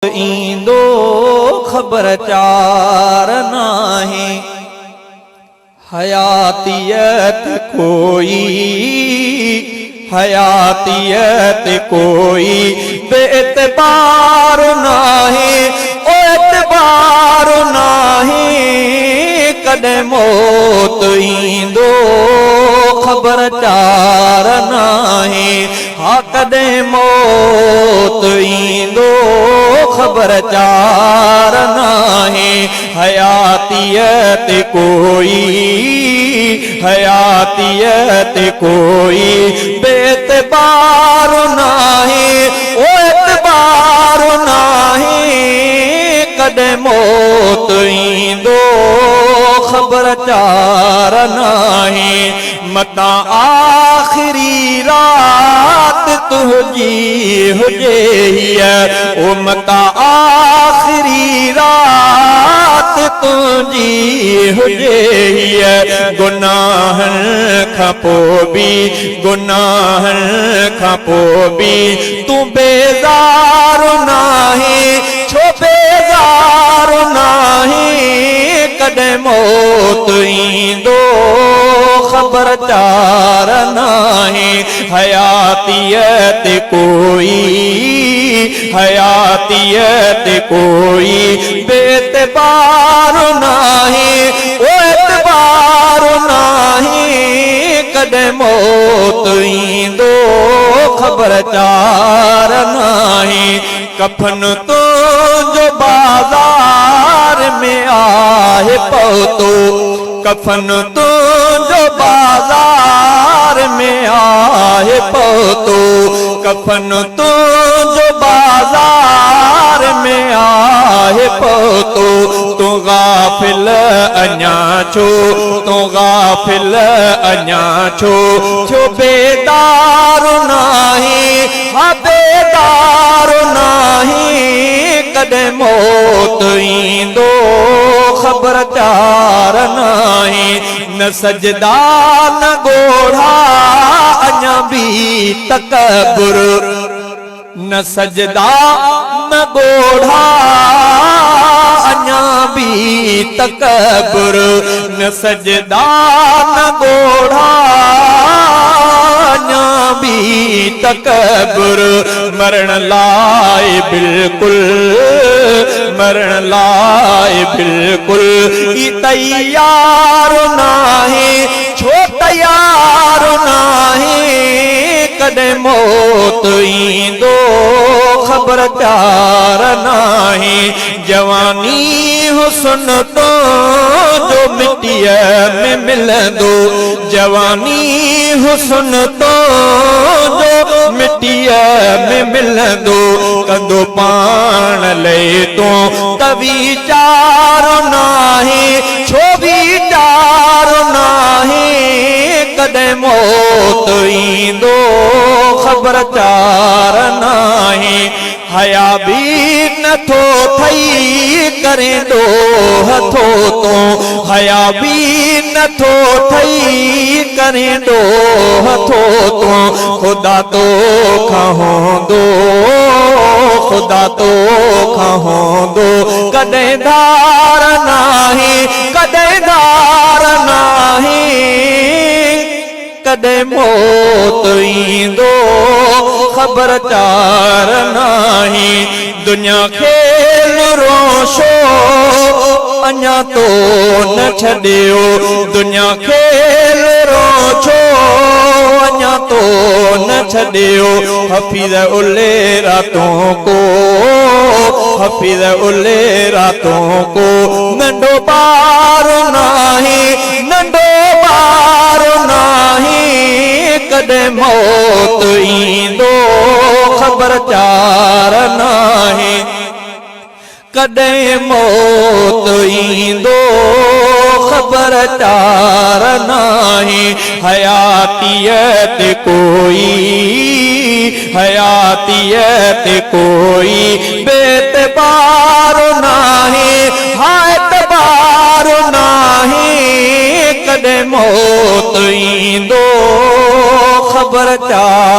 ईंदो ख़बरचार नाहे। हयातियत कोई हयातियत कोई बेएतबार नाहे। ओ एतबार नाहे कदे मौत ईंदो ख़बरचार नाहे। हाँ कदे मौत ईंदो ख़बरचार नाहे। हयातियत कोई हयातियत कोई बेएतबार नाहे। ओ एतबार नाहे कदे मौत ईंदो ख़बरचार नाहे। मता आखिरी रात तुझी हुजे हिया। ओ मता आखिरी रात तुझी हुजे हिया। गुनाहनि खां पोइ बि गुनाहनि खां पोइ बि तूं बेज़ार नाहे। छो बेज़ार नाहे कदे मौत ईंदो ख़बरचार नाहे। हयातियत कोई हयातियत कोई बेएतबार नाहे। ओ एतबार नाहे कदे मौत ईंदो ख़बरचार नाहे। कफन तो जो बाज़ार में आहे पहुतो। कफन तो जो बाज़ार में आहे पहुतो। कफन तो जो बाज़ार में आहे पहुतो। तू गाफिल अञा छो तू गाफिल अञा छो। छो बेदार नाहे। हाँ बेदार नाहे कदे मौत ईंदो ख़बरचार नाहे। न सजदा न गोढ़ा अञा भी तकबुर। न सजदा न गोढ़ा अञा भी तकबुर। न सजदा न गोढ़ा अञा भी तकबुर। मरण लाए बिल्कुल मरण लाए बिल्कुल ई तैयार नाहे। छो तैयार नाहे कदे मौत ईंदो ख़बरचार नाहे। जवानी हुस्न तो जो मिट्टीअ में मिलंदो। जवानी हुस्न तो जो मिट्टीअ में मिलंदो। कंदो पाण लए तो त वीचार नाहे। छो वीचार नाहे कदे मौत ईंदो ख़बरचार नाहे। हया भी नथो ठही करेंदो हथो तो। हया भी नथो ठही करेंदो हथो तो। खुदा तो खाहोंदो खुदा तो खाहोंदो। कदे धार नाहे कदे धार नाहे कदे मौत ईंदो ख़बरचार नाहे। दुनिया खेल रोशो अञा तो न छॾियो। दुनिया खेल रोशो अञा तो न छॾियो। हफ़ीज़ उले रातों को हफ़ीज़ उले रातों को। नंढो ॿार नाहे नंढो ॿार नाहे कदे मौत ईंदो ख़बरचार नाहे। कदे मौत ईंदो ख़बरचार नाहे। हयातियत कोई हयातियत कोई बेएतबार नाहे। हाँ एतबार नाहे कदे मौत ईंदो ख़बरचार